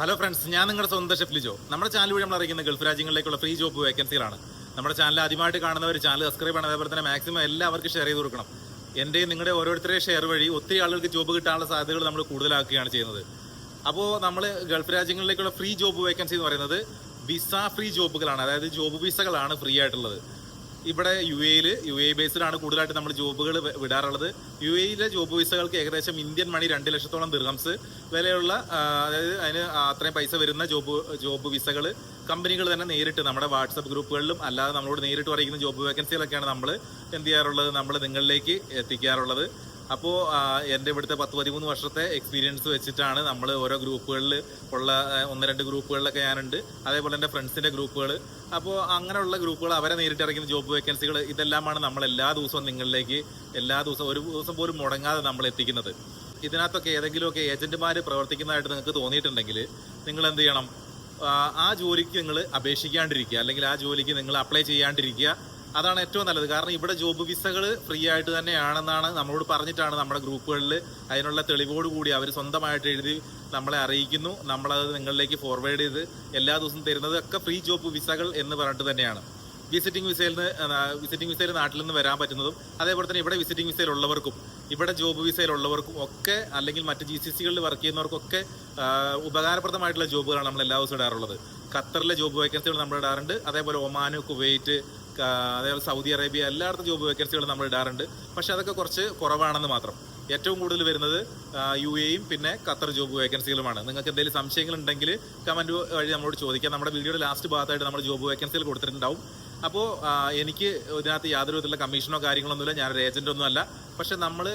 Hello friends, ഞാൻ നിങ്ങളുടെ സ്വന്തം ഷെഫ് ലിജോ. നമ്മുടെ ചാനൽ വഴി നമ്മൾ അറിയിക്കുന്ന ഗൾഫ് രാജ്യങ്ങളിലേക്കുള്ള ഫ്രീ ജോബ് വേക്കൻസികളാണ്. നമ്മുടെ ചാനൽ ആദ്യമായിട്ട് കാണുന്നവർ ചാനൽ സബ്സ്ക്രൈബ് ചെയ്യണം. അതേപോലെ തന്നെ മാക്സിമം എല്ലാവർക്കും ഷെയർ ചെയ്ത് കൊടുക്കണം. എൻ്റെയും നിങ്ങളുടെ ഓരോരുത്തരുടെയും ഷെയർ വഴി ഒത്തിരി ആളുകൾക്ക് ജോബ് കിട്ടാനുള്ള സാധ്യതകൾ നമ്മൾ കൂടുതലാക്കുകയാണ് ചെയ്യുന്നത്. അപ്പോൾ നമ്മൾ ഗൾഫ് രാജ്യങ്ങളിലേക്കുള്ള ഫ്രീ ജോബ് വേക്കൻസി എന്ന് പറയുന്നത് വിസ ഫ്രീ ജോബുകളാണ്. അതായത് ജോബ് വിസകളാണ് ഫ്രീ ആയിട്ടുള്ളത്. ഇവിടെ യു എ ബേസ്ഡാണ് കൂടുതലായിട്ട് നമ്മൾ ജോബുകൾ വിടാറുള്ളത്. യു എയിലെ ജോബ് വിസകൾക്ക് ഏകദേശം ഇന്ത്യൻ മണി 2 ലക്ഷത്തോളം ദിർഹംസ് വിലയുള്ള, അതായത് അതിന് അത്രയും പൈസ വരുന്ന ജോബ് വിസകൾ കമ്പനികൾ തന്നെ നേരിട്ട് നമ്മുടെ വാട്സപ്പ് ഗ്രൂപ്പുകളിലും അല്ലാതെ നമ്മളോട് നേരിട്ട് പറയുന്ന ജോബ് വേക്കൻസികളൊക്കെയാണ് നമ്മൾ എന്ത് ചെയ്യാറുള്ളത്, നമ്മൾ നിങ്ങളിലേക്ക് എത്തിക്കാറുള്ളത്. അപ്പോൾ എൻ്റെ ഇവിടുത്തെ 10-13 വർഷത്തെ എക്സ്പീരിയൻസ് വെച്ചിട്ടാണ് നമ്മൾ ഓരോ ഗ്രൂപ്പുകളിൽ ഉള്ള 1-2 ഗ്രൂപ്പുകളിലൊക്കെ ഞാനുണ്ട്. അതേപോലെ എൻ്റെ ഫ്രണ്ട്സിൻ്റെ ഗ്രൂപ്പുകൾ. അപ്പോൾ അങ്ങനെയുള്ള ഗ്രൂപ്പുകൾ അവരെ നേരിട്ട് ഇറക്കുന്ന ജോബ് വേക്കൻസികൾ ഇതെല്ലാമാണ് നമ്മൾ എല്ലാ ദിവസവും നിങ്ങളിലേക്ക് ഒരു ദിവസം പോലും മുടങ്ങാതെ നമ്മൾ എത്തിക്കുന്നത്. ഇതിനകത്തൊക്കെ ഏതെങ്കിലുമൊക്കെ ഏജന്റുമാർ പ്രവർത്തിക്കുന്നതായിട്ട് നിങ്ങൾക്ക് തോന്നിയിട്ടുണ്ടെങ്കിൽ നിങ്ങൾ എന്ത് ചെയ്യണം, ആ ജോലിക്ക് നിങ്ങൾ അപേക്ഷിക്കാണ്ടിരിക്കുക, അല്ലെങ്കിൽ ആ ജോലിക്ക് നിങ്ങൾ അപ്ലൈ ചെയ്യാണ്ടിരിക്കുക. അതാണ് ഏറ്റവും നല്ലത്. കാരണം ഇവിടെ ജോബ് വിസകൾ ഫ്രീ ആയിട്ട് തന്നെയാണെന്നാണ് നമ്മളോട് പറഞ്ഞിട്ടാണ് നമ്മുടെ ഗ്രൂപ്പുകളിൽ അതിനുള്ള തെളിവോടുകൂടി അവർ സ്വന്തമായിട്ട് എഴുതി നമ്മളെ അറിയിക്കുന്നു. നമ്മളത് നിങ്ങളിലേക്ക് ഫോർവേഡ് ചെയ്ത് എല്ലാ ദിവസവും തരുന്നതൊക്കെ ഫ്രീ ജോബ് വിസകൾ എന്ന് പറഞ്ഞിട്ട് തന്നെയാണ്. വിസിറ്റിംഗ് വിസയിൽ നാട്ടിൽ നിന്ന് വരാൻ പറ്റുന്നതും, അതേപോലെ തന്നെ ഇവിടെ വിസിറ്റിംഗ് വിസയിലുള്ളവർക്കും ഇവിടെ ജോബ് വിസയിലുള്ളവർക്കും ഒക്കെ, അല്ലെങ്കിൽ മറ്റ് GCCകളിൽ വർക്ക് ചെയ്യുന്നവർക്കൊക്കെ ഉപകാരപ്രദമായിട്ടുള്ള ജോബുകളാണ് നമ്മൾ എല്ലാ ദിവസവും ഇടാറുള്ളത്. ഖത്തറിലെ ജോബ് വേക്കൻസികൾ നമ്മൾ ഇടാറുണ്ട്. അതേപോലെ ഒമാൻ, കുവൈറ്റ്, അതേപോലെ സൗദി അറേബ്യ, എല്ലായിടത്തും ജോബ് വേക്കൻസികൾ നമ്മൾ ഇടാറുണ്ട്. പക്ഷെ അതൊക്കെ കുറച്ച് കുറവാണെന്ന് മാത്രം. ഏറ്റവും കൂടുതൽ വരുന്നത് UAEയും പിന്നെ ഖത്തർ ജോബ് വേക്കൻസികളുമാണ്. നിങ്ങൾക്ക് എന്തെങ്കിലും സംശയങ്ങളുണ്ടെങ്കിൽ കമൻറ്റ് വഴി നമ്മളോട് ചോദിക്കാം. നമ്മുടെ വീഡിയോയുടെ ലാസ്റ്റ് ഭാഗത്തായിട്ട് നമ്മൾ ജോബ് വേക്കൻസികൾ കൊടുത്തിട്ടുണ്ടാവും. അപ്പോൾ എനിക്ക് ഇതിനകത്ത് യാതൊരു വിധത്തിലുള്ള കമ്മീഷനോ കാര്യങ്ങളൊന്നുമില്ല. ഞാനൊരു ഏജൻറ്റൊന്നും അല്ല. പക്ഷെ നമ്മൾ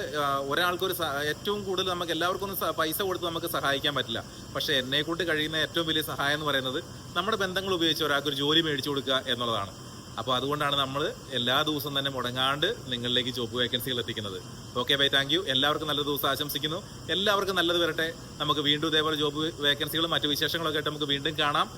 ഒരാൾക്കൊരു ഏറ്റവും കൂടുതൽ നമുക്ക് എല്ലാവർക്കും ഒന്നും പൈസ കൊടുത്ത് നമുക്ക് സഹായിക്കാൻ പറ്റില്ല. പക്ഷെ എന്നെക്കൊണ്ട് കഴിയുന്ന ഏറ്റവും വലിയ സഹായം എന്ന് പറയുന്നത് നമ്മുടെ ബന്ധങ്ങൾ ഉപയോഗിച്ച് ഒരാൾക്കൊരു ജോലി മേടിച്ചു കൊടുക്കുക എന്നുള്ളതാണ്. അപ്പോൾ അതുകൊണ്ടാണ് നമ്മൾ എല്ലാ ദിവസവും തന്നെ മുടങ്ങാണ്ട് നിങ്ങളിലേക്ക് ജോബ് വേക്കൻസികൾ എത്തിക്കുന്നത്. Okay bye, thank you. എല്ലാവർക്കും നല്ല ദിവസം ആശംസിക്കുന്നു. എല്ലാവർക്കും നല്ലത് വരട്ടെ. നമുക്ക് വീണ്ടും ഇതേപോലെ ജോബ് വേക്കൻസികളും മറ്റു വിശേഷങ്ങളൊക്കെ ആയിട്ട് നമുക്ക് വീണ്ടും കാണാം.